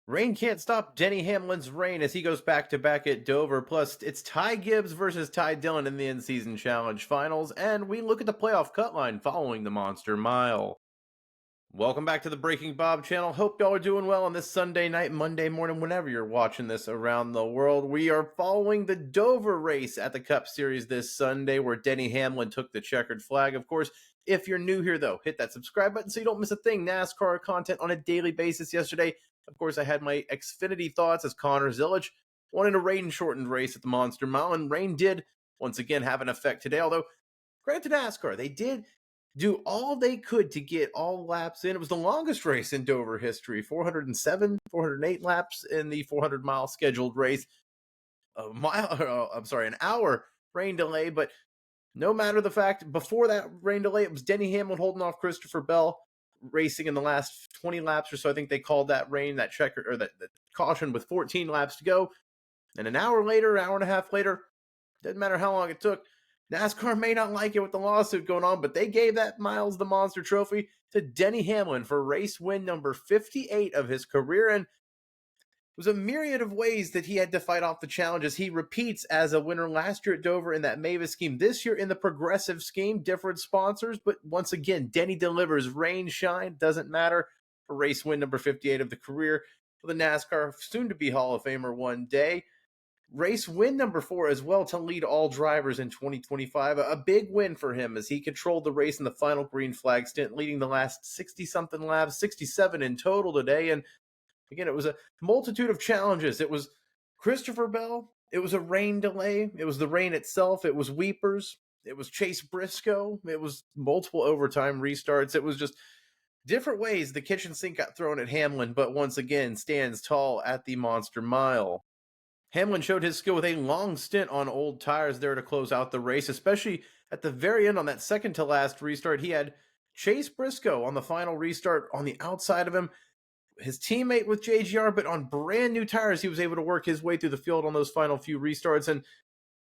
Rain can't stop Denny Hamlin's reign as he goes back to back at Dover. Plus, it's Ty Gibbs versus Ty Dillon in the in season challenge finals, and we look at the playoff cut line following the Monster Mile. Welcome back to the Breaking Bob channel. Hope y'all are doing well on this Sunday night, Monday morning, whenever you're watching this around the world. We are following the Dover race at the Cup Series this Sunday, where Denny Hamlin took the checkered flag. Of course, if you're new here, though, hit that subscribe button so you don't miss a thing. NASCAR content on a daily basis yesterday. Of course, I had my Xfinity thoughts as Connor Zillage wanted a rain-shortened race at the Monster Mile, and rain did once again have an effect today, although credit to NASCAR. They did do all they could to get all laps in. It was the longest race in Dover history, 407, 408 laps in the 400-mile scheduled race. An hour rain delay, but no matter the fact, before that rain delay, it was Denny Hamlin holding off Christopher Bell, racing in the last 20 laps or so. I think they called that rain, that checker, or that caution with 14 laps to go. And an hour later, hour and a half later, doesn't matter how long it took, NASCAR may not like it with the lawsuit going on, but they gave that Miles the Monster Trophy to Denny Hamlin for race win number 58 of his career. And it was a myriad of ways that he had to fight off the challenges. He repeats as a winner last year at Dover in that Mavis scheme. This year in the Progressive scheme, different sponsors, but once again, Denny delivers. Rain, shine, doesn't matter, for race win number 58 of the career for the NASCAR soon-to-be Hall of Famer one day. Race win number 4 as well to lead all drivers in 2025. A big win for him as he controlled the race in the final green flag stint, leading the last 60-something laps, 67 in total today. And again, it was a multitude of challenges. It was Christopher Bell. It was a rain delay. It was the rain itself. It was weepers. It was Chase Briscoe. It was multiple overtime restarts. It was just different ways the kitchen sink got thrown at Hamlin, but once again stands tall at the Monster Mile. Hamlin showed his skill with a long stint on old tires there to close out the race, especially at the very end on that second to last restart. He had Chase Briscoe on the final restart on the outside of him, his teammate with JGR, but on brand new tires, he was able to work his way through the field on those final few restarts. And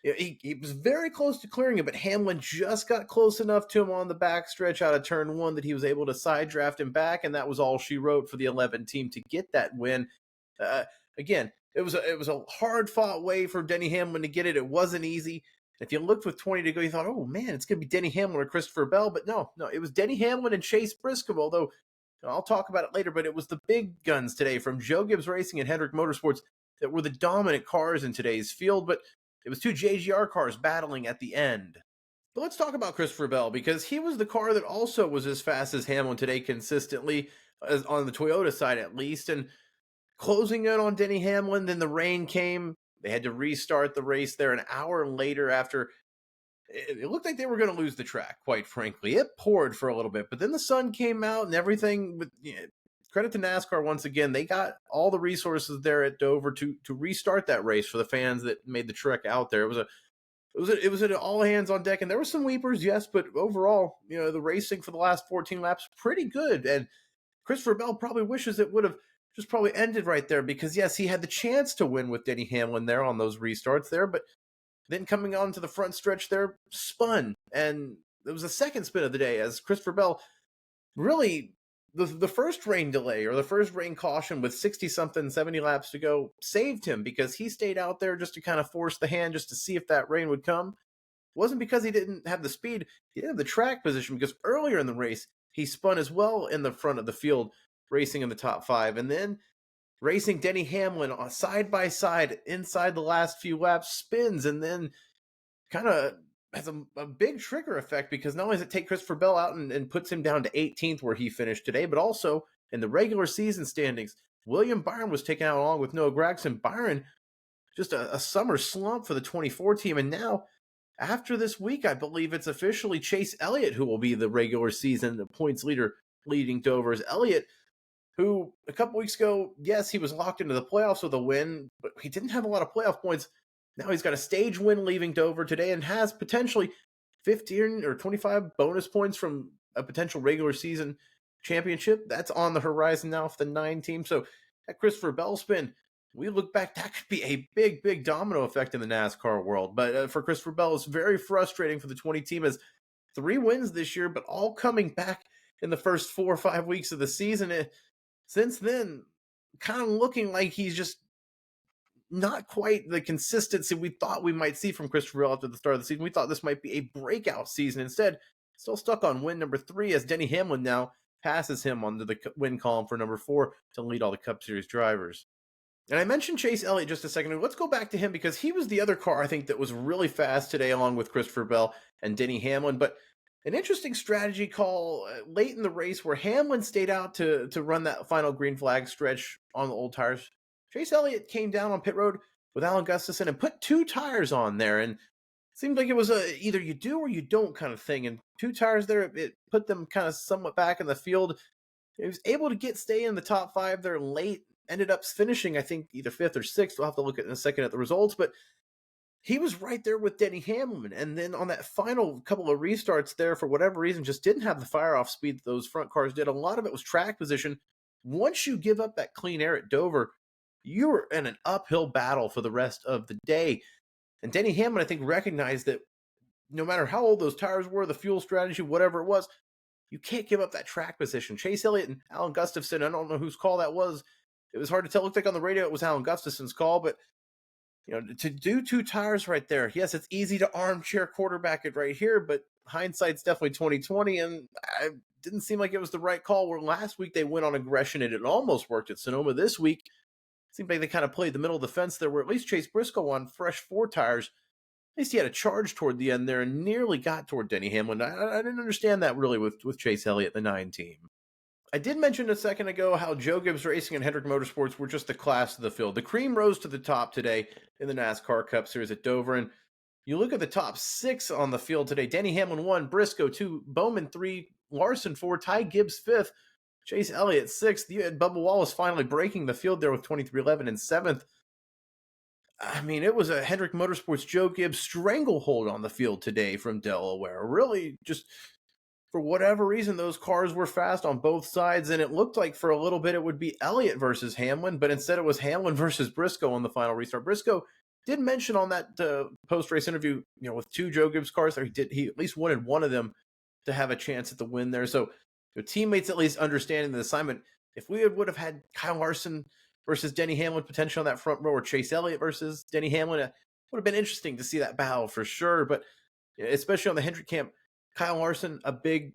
he was very close to clearing it, but Hamlin just got close enough to him on the backstretch out of turn 1 that he was able to side draft him back, and that was all she wrote for the 11 team to get that win. Again, it was a hard-fought way for Denny Hamlin to get it. It wasn't easy. If you looked with 20 to go, you thought, oh, man, it's going to be Denny Hamlin or Christopher Bell. But no, it was Denny Hamlin and Chase Briscoe, although I'll talk about it later. But it was the big guns today from Joe Gibbs Racing and Hendrick Motorsports that were the dominant cars in today's field. But it was two JGR cars battling at the end. But let's talk about Christopher Bell, because he was the car that also was as fast as Hamlin today consistently, as on the Toyota side at least. And closing in on Denny Hamlin, then the rain came. They had to restart the race there an hour later after it looked like they were going to lose the track, quite frankly. It poured for a little bit, but then the sun came out and everything. Credit to NASCAR once again. They got all the resources there at Dover to restart that race for the fans that made the trek out there. It was an all hands on deck, and there were some weepers, yes, but overall, the racing for the last 14 laps pretty good. And Christopher Bell probably wishes it would have just probably ended right there, because yes, he had the chance to win with Denny Hamlin there on those restarts there, but then coming on to the front stretch there, spun. And it was the second spin of the day as Christopher Bell really, the first rain delay or the first rain caution with 60-something, 70 laps to go saved him, because he stayed out there just to kind of force the hand just to see if that rain would come. It wasn't because he didn't have the speed, he didn't have the track position, because earlier in the race, he spun as well in the front of the field, racing in the top 5, and then racing Denny Hamlin on side by side inside the last few laps, spins, and then kind of has a big trigger effect, because not only does it take Christopher Bell out and puts him down to 18th where he finished today, but also in the regular season standings, William Byron was taken out along with Noah Gragson. Byron, just a summer slump for the 24 team, and now after this week, I believe it's officially Chase Elliott who will be the regular season points leader leading Dover's. Elliott, who a couple weeks ago, yes, he was locked into the playoffs with a win, but he didn't have a lot of playoff points. Now he's got a stage win leaving Dover today and has potentially 15 or 25 bonus points from a potential regular season championship. That's on the horizon now for the 9 team. So that Christopher Bell spin, we look back, that could be a big, big domino effect in the NASCAR world. But for Christopher Bell, it's very frustrating for the 20 team, as 3 wins this year, but all coming back in the first 4 or 5 weeks of the season. Since then, kind of looking like he's just not quite the consistency we thought we might see from Christopher Bell after the start of the season. We thought this might be a breakout season. Instead, still stuck on win number 3 as Denny Hamlin now passes him onto the win column for number 4 to lead all the Cup Series drivers. And I mentioned Chase Elliott just a second ago. Let's go back to him because he was the other car I think that was really fast today, along with Christopher Bell and Denny Hamlin. But an interesting strategy call late in the race where Hamlin stayed out to run that final green flag stretch on the old tires. Chase Elliott came down on pit road with Alan Gustafson and put 2 tires on there. And it seemed like it was a either you do or you don't kind of thing. And 2 tires there, it put them kind of somewhat back in the field. He was able to stay in the top 5 there late. Ended up finishing, I think, either 5th or 6th. We'll have to look at in a second at the results. But he was right there with Denny Hamlin. And then on that final couple of restarts there, for whatever reason, just didn't have the fire-off speed that those front cars did. A lot of it was track position. Once you give up that clean air at Dover, you were in an uphill battle for the rest of the day. And Denny Hamlin, I think, recognized that no matter how old those tires were, the fuel strategy, whatever it was, you can't give up that track position. Chase Elliott and Alan Gustafson, I don't know whose call that was. It was hard to tell. It looked like on the radio it was Alan Gustafson's call, but to do 2 tires right there, yes, it's easy to armchair quarterback it right here, but hindsight's definitely 2020, and it didn't seem like it was the right call. Where last week they went on aggression and it almost worked at Sonoma. This week, it seemed like they kind of played the middle of the fence there, where at least Chase Briscoe on fresh 4 tires, at least he had a charge toward the end there and nearly got toward Denny Hamlin. I didn't understand that really with Chase Elliott, the 9 team. I did mention a second ago how Joe Gibbs Racing and Hendrick Motorsports were just the class of the field. The cream rose to the top today in the NASCAR Cup Series at Dover. And you look at the top 6 on the field today. Denny Hamlin 1, Briscoe 2, Bowman 3, Larson 4, Ty Gibbs 5th, Chase Elliott 6th. You had Bubba Wallace finally breaking the field there with 23-11 in 7th. I mean, it was a Hendrick Motorsports Joe Gibbs stranglehold on the field today from Delaware. Really just... for whatever reason, those cars were fast on both sides, and it looked like for a little bit it would be Elliott versus Hamlin, but instead it was Hamlin versus Briscoe on the final restart. Briscoe did mention on that post-race interview, with 2 Joe Gibbs cars there, he at least wanted one of them to have a chance at the win there. So teammates at least understanding the assignment. If we would have had Kyle Larson versus Denny Hamlin potential on that front row, or Chase Elliott versus Denny Hamlin, it would have been interesting to see that battle for sure. But especially on the Hendrick camp, Kyle Larson, a big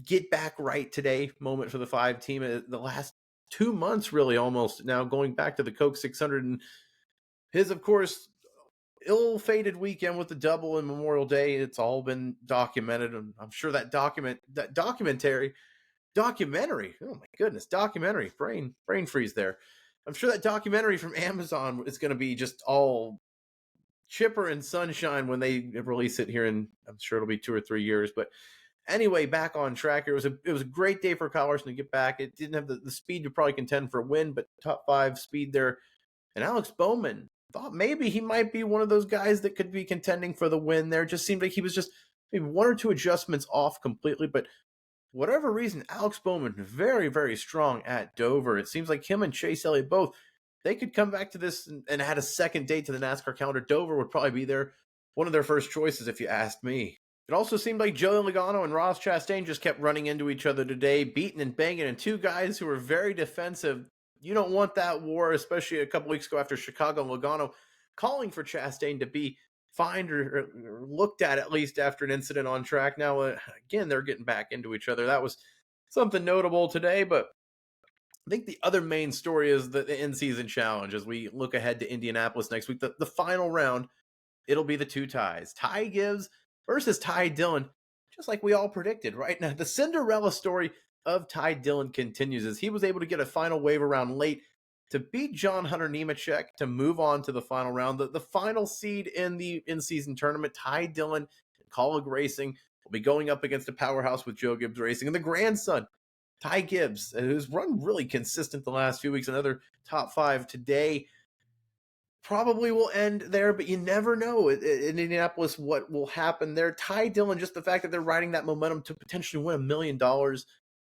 get back right today moment for the 5 team. The last 2 months, really, almost now going back to the Coke 600, and his, of course, ill-fated weekend with the double and Memorial Day. It's all been documented, and I'm sure that documentary. Oh my goodness, documentary. Brain freeze there. I'm sure that documentary from Amazon is going to be just all chipper and sunshine when they release it here in, I'm sure it'll be 2 or 3 years. But anyway, back on track. It was a great day for Kyle Larson to get back. It didn't have the speed to probably contend for a win, but top 5 speed there. And Alex Bowman thought maybe he might be one of those guys that could be contending for the win there. Just seemed like he was just maybe 1 or 2 adjustments off completely, but whatever reason, Alex Bowman very, very strong at Dover. It seems like him and Chase Elliott both, they could come back to this and add a second date to the NASCAR calendar. Dover would probably be one of their first choices if you asked me. It also seemed like Joey Logano and Ross Chastain just kept running into each other today, beating and banging, and 2 guys who were very defensive. You don't want that war, especially a couple weeks ago after Chicago. Logano calling for Chastain to be fined or looked at least after an incident on track. Now, again, they're getting back into each other. That was something notable today, but I think the other main story is the in-season challenge. As we look ahead to Indianapolis next week, the final round, it'll be the 2 ties. Ty Gibbs versus Ty Dillon, just like we all predicted, right? Now, the Cinderella story of Ty Dillon continues as he was able to get a final waiver round late to beat John Hunter Nemechek to move on to the final round. The final seed in the in-season tournament, Ty Dillon and Colleague Racing, will be going up against a powerhouse with Joe Gibbs Racing. And the grandson, Ty Gibbs, who's run really consistent the last few weeks, another top 5 today, probably will end there, but you never know in Indianapolis what will happen there. Ty Dillon, just the fact that they're riding that momentum to potentially win $1 million,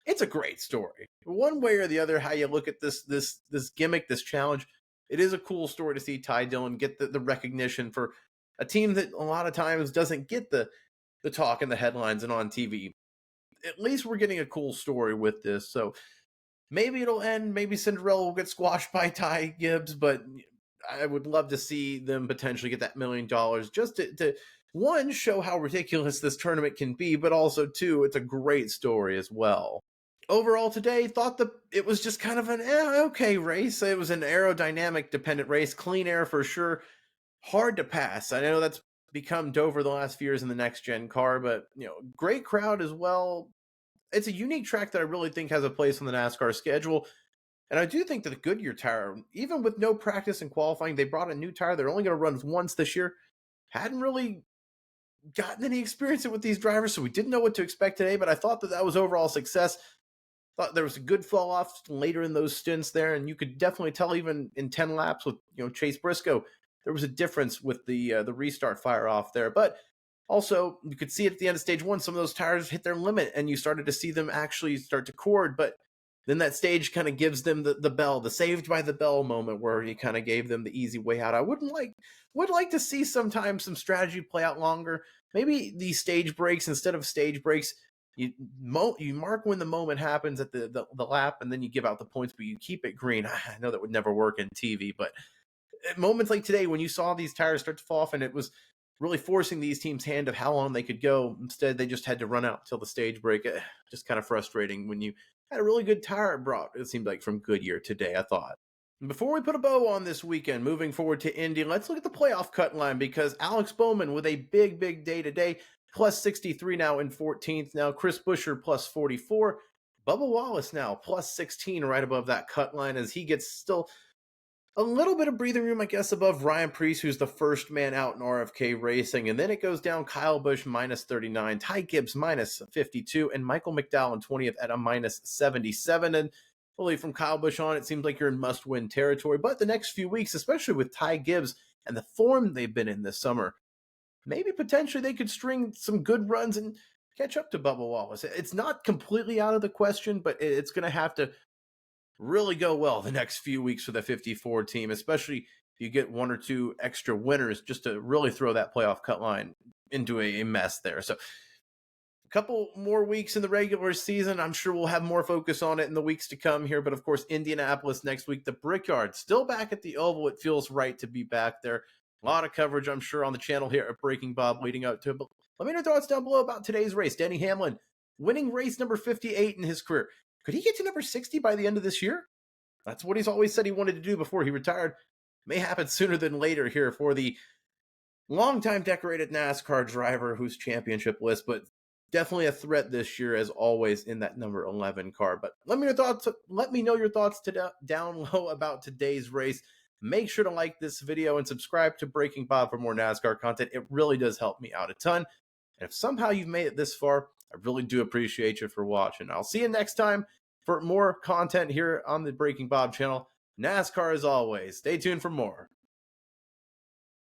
it's a great story. One way or the other, how you look at this gimmick, this challenge, it is a cool story to see Ty Dillon get the recognition for a team that a lot of times doesn't get the talk and the headlines and on TV. At least we're getting a cool story with this. So Maybe it'll end. Maybe Cinderella will get squashed by Ty Gibbs, but I would love to see them potentially get that $1 million just to one, show how ridiculous this tournament can be, but also two, it's a great story as well. Overall today, thought that it was just kind of an okay race. It was an aerodynamic dependent race, clean air for sure, hard to pass. I know that's become Dover the last few years in the next gen car, but great crowd as well. It's a unique track that I really think has a place on the NASCAR schedule. And I do think that the Goodyear tire, even with no practice and qualifying, they brought a new tire. They're only going to run once this year. Hadn't really gotten any experience with these drivers, so we didn't know what to expect today. But I thought that was overall success. Thought there was a good fall off later in those stints there, and you could definitely tell even in 10 laps with Chase Briscoe, there was a difference with the restart fire off there. But also, you could see it at the end of stage one, some of those tires hit their limit, and you started to see them actually start to cord. But then that stage kind of gives them the bell, the saved by the bell moment, where he kind of gave them the easy way out. I would like to see sometimes some strategy play out longer. Maybe these stage breaks, instead of stage breaks, you mark when the moment happens at the lap, and then you give out the points, but you keep it green. I know that would never work in TV, but at moments like today, when you saw these tires start to fall off, and it was really forcing these teams' hand of how long they could go, instead they just had to run out till the stage break. Just kind of frustrating when you had a really good tire brought, it seemed like, from Goodyear today, I thought. Before we put a bow on this weekend, moving forward to Indy, let's look at the playoff cut line, because Alex Bowman with a big day today, plus 63 now in 14th. Now Chris Buescher plus 44. Bubba Wallace now plus 16 right above that cut line, as he gets still a little bit of breathing room, I guess, above Ryan Preece, who's the first man out in RFK racing. And then it goes down Kyle Busch minus 39, Ty Gibbs minus 52, and Michael McDowell in 20th at a minus 77. And really from Kyle Busch on, it seems like you're in must-win territory. But the next few weeks, especially with Ty Gibbs and the form they've been in this summer, maybe potentially they could string some good runs and catch up to Bubba Wallace. It's not completely out of the question, but it's going to have to really go well the next few weeks for the 54 team, especially if you get one or two extra winners, just to really throw that playoff cut line into a mess there. So a couple more weeks in the regular season. I'm sure we'll have more focus on it in the weeks to come here. But of course, Indianapolis next week, the Brickyard still back at the Oval. It feels right to be back there. A lot of coverage, I'm sure, on the channel here at Breaking Bob leading up to it. But let me know your thoughts down below about today's race. Denny Hamlin winning race number 58 in his career. Could he get to number 60 by the end of this year? That's what he's always said he wanted to do before he retired. May happen sooner than later here for the longtime decorated NASCAR driver who's championship list, but definitely a threat this year, as always, in that number 11 car. But let me know your thoughts down low about today's race. Make sure to like this video and subscribe to Breaking Bob for more NASCAR content. It really does help me out a ton. And if somehow you've made it this far, I really do appreciate you for watching. I'll see you next time for more content here on the Breaking Bob channel. NASCAR as always. Stay tuned for more.